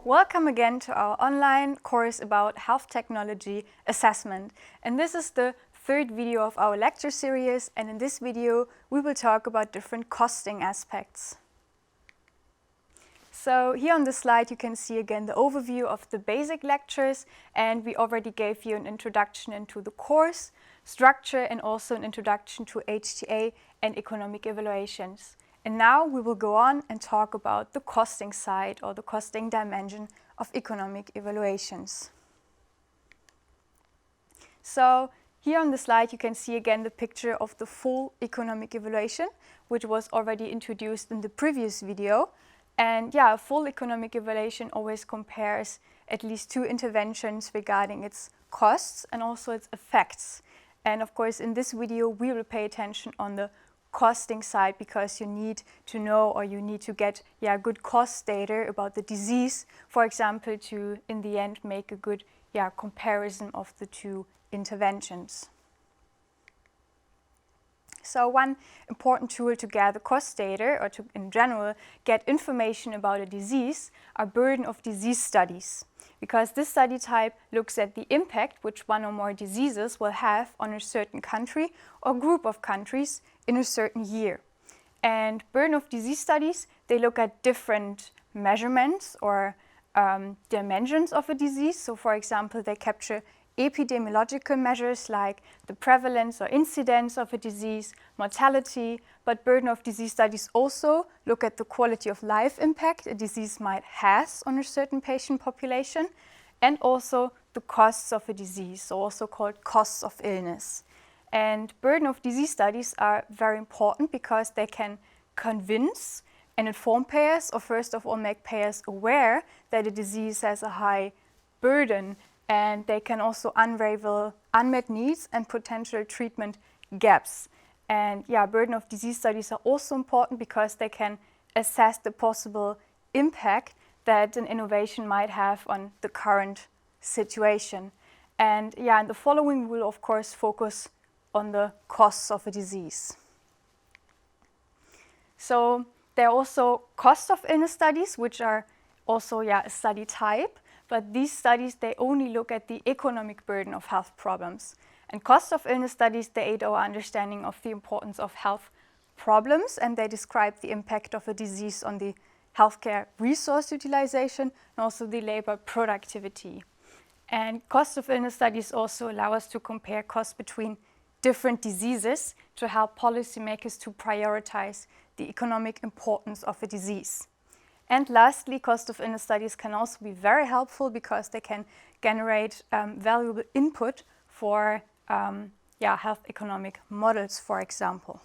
Welcome again to our online course about health technology assessment. And this is the third video of our lecture series, and in this video we will talk about different costing aspects. So here on the slide you can see again the overview of the basic lectures, and we already gave you an introduction into the course structure and also an introduction to HTA and economic evaluations. And now we will go on and talk about the costing side or the costing dimension of economic evaluations. So here on the slide you can see again the picture of the full economic evaluation, which was already introduced in the previous video. And yeah, a full economic evaluation always compares at least two interventions regarding its costs and also its effects. And of course in this video we will pay attention on the costing side, because you need to know or you need to get good cost data about the disease, for example, to in the end make a good comparison of the two interventions. So one important tool to gather cost data or to in general get information about a disease are burden of disease studies, because this study type looks at the impact which one or more diseases will have on a certain country or group of countries in a certain year. And burden of disease studies, they look at different measurements or dimensions of a disease. So for example, they capture epidemiological measures like the prevalence or incidence of a disease, mortality, but burden of disease studies also look at the quality of life impact a disease might have on a certain patient population, and also the costs of a disease, also called costs of illness. And burden of disease studies are very important because they can convince and inform payers, or first of all make payers aware that a disease has a high burden, and they can also unravel unmet needs and potential treatment gaps. And burden of disease studies are also important because they can assess the possible impact that an innovation might have on the current situation. And in the following we will of course focus on the costs of a disease. So there are also cost of illness studies, which are also a study type. But these studies, they only look at the economic burden of health problems. And cost of illness studies, they aid our understanding of the importance of health problems, and they describe the impact of a disease on the healthcare resource utilization and also the labor productivity. And cost of illness studies also allow us to compare costs between different diseases to help policymakers to prioritize the economic importance of a disease. And lastly, cost of illness studies can also be very helpful because they can generate valuable input for health economic models, for example.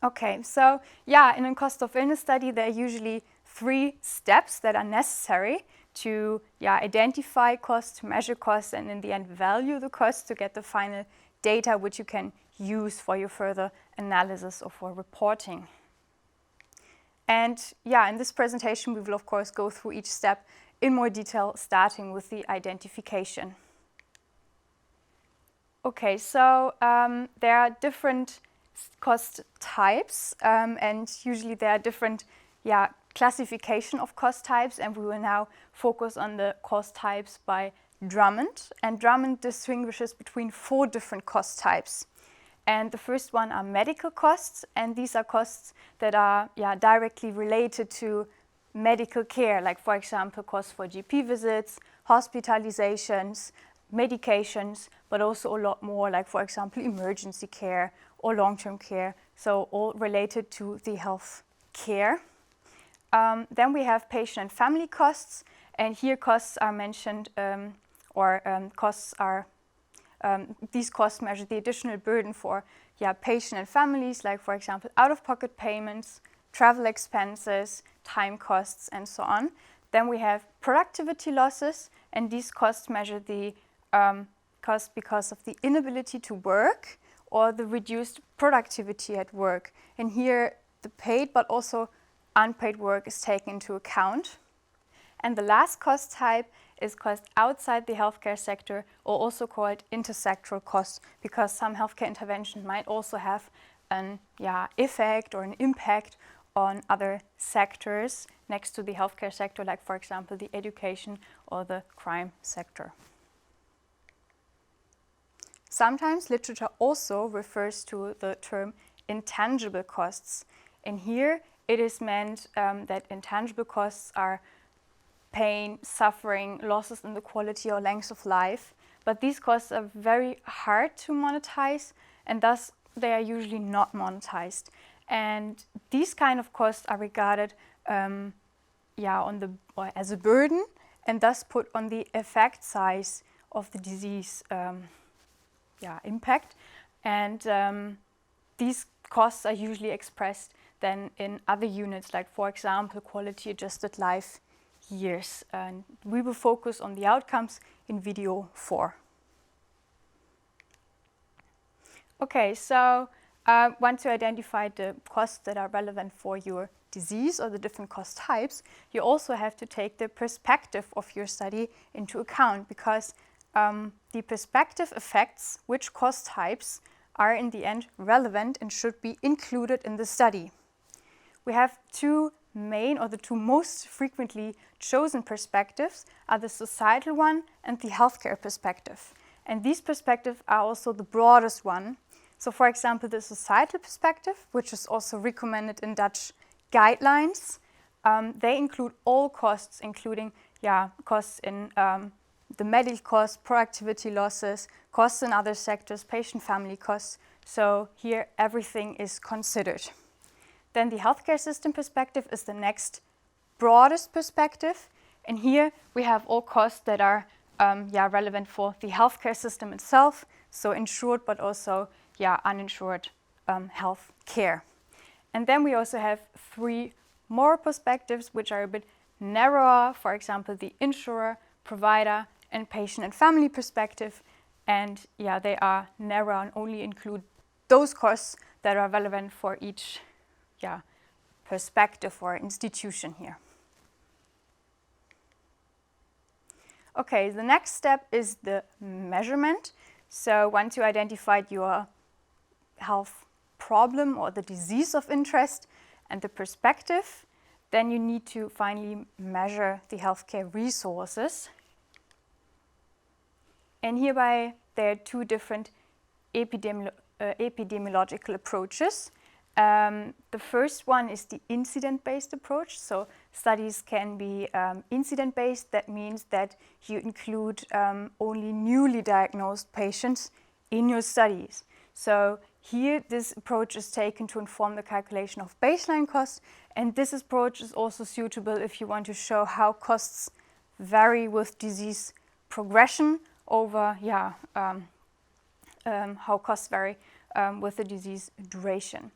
Okay, so in a cost of illness study there are usually 3 steps that are necessary to identify costs, to measure costs, and in the end value the costs to get the final data which you can use for your further analysis or for reporting. And in this presentation we will of course go through each step in more detail, starting with the identification. Okay, so there are different cost types, and usually there are different classification of cost types, and we will now focus on the cost types by Drummond. And Drummond distinguishes between 4 different cost types. And the first one are medical costs, and these are costs that are directly related to medical care, like for example costs for GP visits, hospitalizations, medications, but also a lot more, like for example emergency care or long-term care, so all related to the health care. Then we have patient and family costs, and here costs are mentioned, these costs measure the additional burden for patient and families, like for example out-of-pocket payments, travel expenses, time costs, and so on. Then we have productivity losses, and these costs measure the cost because of the inability to work or the reduced productivity at work. And here the paid but also unpaid work is taken into account. And the last cost type is cost outside the healthcare sector, or also called intersectoral costs, because some healthcare intervention might also have an effect or an impact on other sectors next to the healthcare sector, like for example the education or the crime sector. Sometimes literature also refers to the term intangible costs. And here it is meant that intangible costs are pain, suffering, losses in the quality or length of life. But these costs are very hard to monetize, and thus they are usually not monetized. And these kind of costs are regarded as a burden, and thus put on the effect size of the disease impact. And these costs are usually expressed then in other units, like for example quality adjusted life years. And we will focus on the outcomes in video 4. Okay, so once you identify the costs that are relevant for your disease or the different cost types, you also have to take the perspective of your study into account, because the perspective affects which cost types are in the end relevant and should be included in the study. We have two main, or the two most frequently chosen perspectives are the societal one and the healthcare perspective. And these perspectives are also the broadest one. So for example, the societal perspective, which is also recommended in Dutch guidelines, they include all costs, including costs in the medical costs, productivity losses, costs in other sectors, patient family costs. So here everything is considered. Then the healthcare system perspective is the next broadest perspective. And here we have all costs that are relevant for the healthcare system itself, so insured but also uninsured health care. And then we also have 3 more perspectives which are a bit narrower, for example the insurer, provider and patient and family perspective. And they are narrow and only include those costs that are relevant for each perspective or institution here. Okay, the next step is the measurement. So once you identified your health problem or the disease of interest and the perspective, then you need to finally measure the healthcare resources. And hereby there are 2 different epidemiological approaches. The first one is the incident-based approach. So studies can be incident-based. That means that you include only newly diagnosed patients in your studies. So here this approach is taken to inform the calculation of baseline costs, and this approach is also suitable if you want to show how costs vary with disease progression over how costs vary with the disease duration.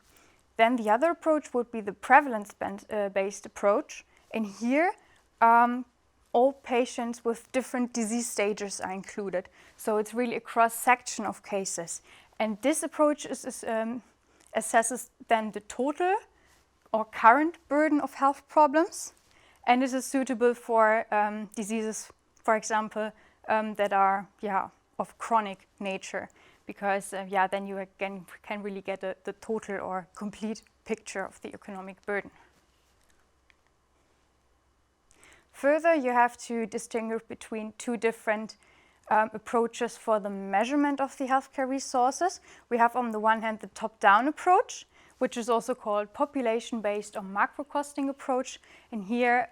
Then the other approach would be the prevalence-based approach. And here, all patients with different disease stages are included. So it's really a cross-section of cases. And this approach assesses then the total or current burden of health problems. And this is suitable for diseases, for example, that are of chronic nature. Because then you again can really get the total or complete picture of the economic burden. Further, you have to distinguish between 2 different approaches for the measurement of the healthcare resources. We have on the one hand the top-down approach, which is also called population-based or macro-costing approach. And here,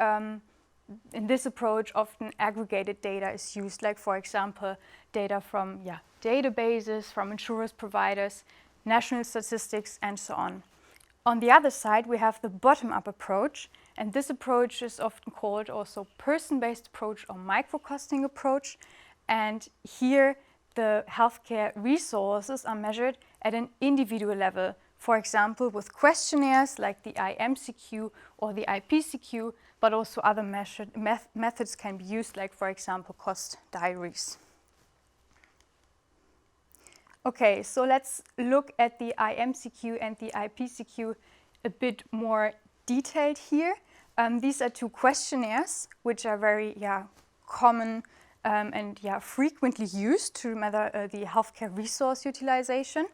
in this approach, often aggregated data is used, like for example, data from databases, from insurers, providers, national statistics, and so on. On the other side, we have the bottom-up approach, and this approach is often called also person-based approach or micro-costing approach. And here, the healthcare resources are measured at an individual level, for example, with questionnaires like the IMCQ or the IPCQ, but also other methods can be used, like for example, cost diaries. Okay, so let's look at the IMCQ and the IPCQ a bit more detailed here. These are 2 questionnaires which are very common and frequently used to measure the healthcare resource utilization.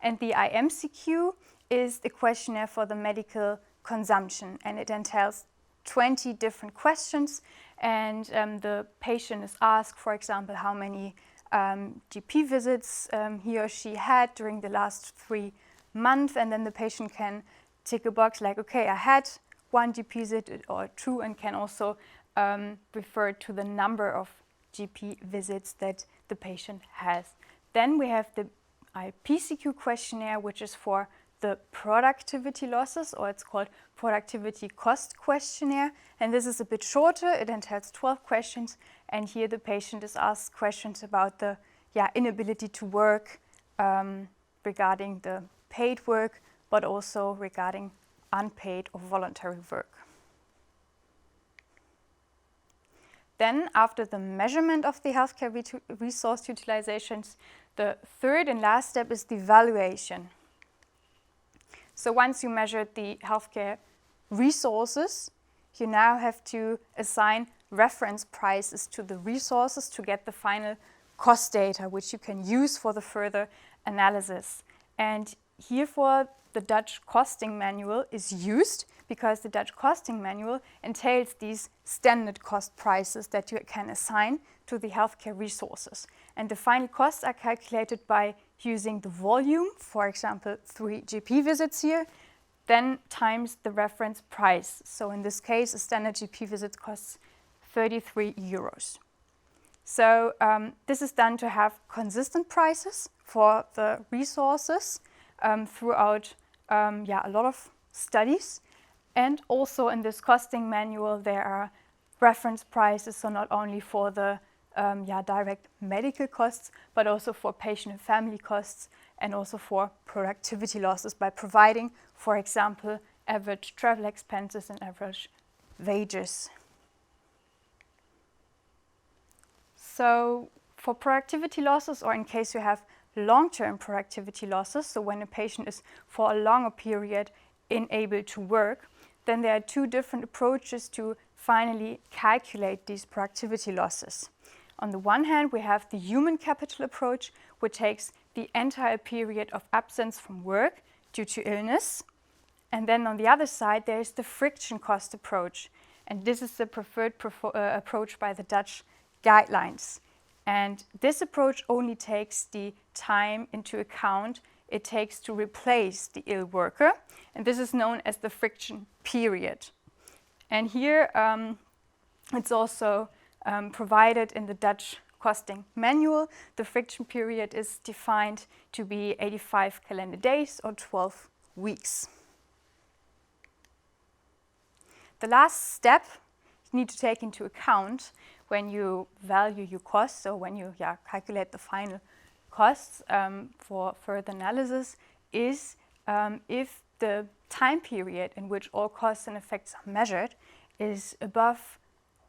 And the IMCQ is the questionnaire for the medical consumption, and it entails 20 different questions, and the patient is asked, for example, how many GP visits he or she had during the last 3 months, and then the patient can tick a box like, okay, I had 1 GP visit or 2, and can also refer to the number of GP visits that the patient has. Then we have the IPCQ questionnaire, which is for the productivity losses, or it's called productivity cost questionnaire, and this is a bit shorter. It entails 12 questions, and here the patient is asked questions about the inability to work, regarding the paid work, but also regarding unpaid or voluntary work. Then, after the measurement of the healthcare resource utilizations, the third and last step is the evaluation. So once you measured the healthcare resources, you now have to assign reference prices to the resources to get the final cost data, which you can use for the further analysis. And herefore, the Dutch costing manual is used, because the Dutch costing manual entails these standard cost prices that you can assign to the healthcare resources. And the final costs are calculated by using the volume, for example, 3 GP visits here, then times the reference price. So in this case, a standard GP visit costs 33 euros. So this is done to have consistent prices for the resources throughout a lot of studies. And also in this costing manual, there are reference prices, so not only for the direct medical costs, but also for patient and family costs, and also for productivity losses by providing, for example, average travel expenses and average wages. So for productivity losses, or in case you have long-term productivity losses, so when a patient is for a longer period unable to work, then there are 2 different approaches to finally calculate these productivity losses. On the one hand, we have the human capital approach, which takes the entire period of absence from work due to illness. And then on the other side, there is the friction cost approach. And this is the preferred approach by the Dutch guidelines. And this approach only takes the time into account it takes to replace the ill worker. And this is known as the friction period. And here it's also provided in the Dutch costing manual. The friction period is defined to be 85 calendar days or 12 weeks. The last step you need to take into account when you value your costs, so when you calculate the final costs for further analysis, is if the time period in which all costs and effects are measured is above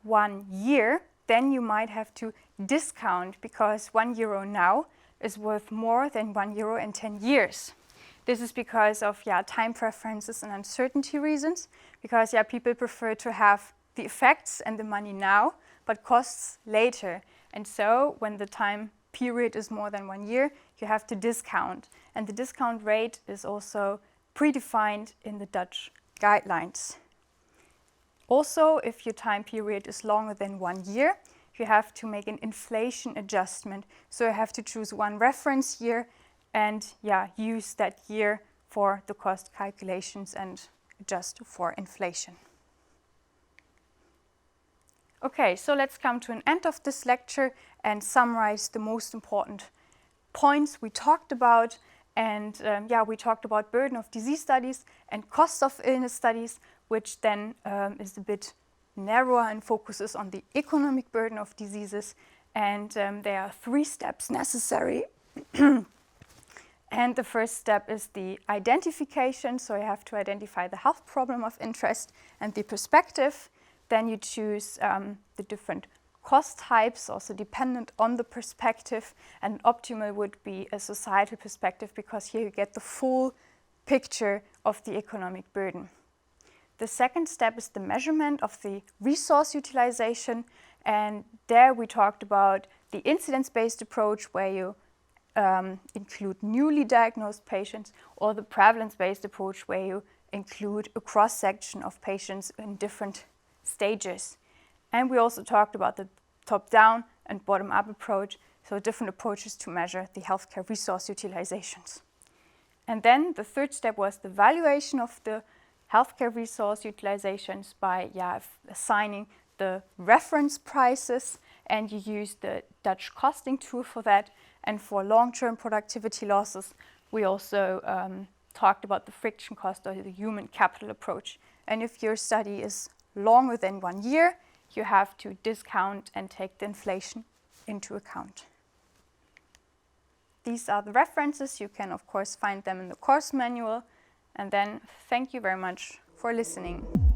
1 year, then you might have to discount, because €1 now is worth more than €1 in 10 years. This is because of time preferences and uncertainty reasons, because people prefer to have the effects and the money now, but costs later. And so when the time period is more than 1 year, you have to discount. And the discount rate is also predefined in the Dutch guidelines. Also, if your time period is longer than 1 year, you have to make an inflation adjustment. So you have to choose one reference year and use that year for the cost calculations and adjust for inflation. Okay, so let's come to an end of this lecture and summarize the most important points we talked about. And we talked about burden of disease studies and cost of illness studies, which then is a bit narrower and focuses on the economic burden of diseases. And there are 3 steps necessary. And the first step is the identification. So you have to identify the health problem of interest and the perspective. Then you choose the different cost types, also dependent on the perspective. And optimal would be a societal perspective, because here you get the full picture of the economic burden. The second step is the measurement of the resource utilization. And there we talked about the incidence-based approach, where you include newly diagnosed patients, or the prevalence-based approach, where you include a cross-section of patients in different stages. And we also talked about the top-down and bottom-up approach, so different approaches to measure the healthcare resource utilizations. And then the third step was the valuation of the healthcare resource utilizations by assigning the reference prices, and you use the Dutch costing tool for that. And for long-term productivity losses, we also talked about the friction cost or the human capital approach. And if your study is longer than 1 year, you have to discount and take the inflation into account. These are the references. You can, of course, find them in the course manual. And then thank you very much for listening.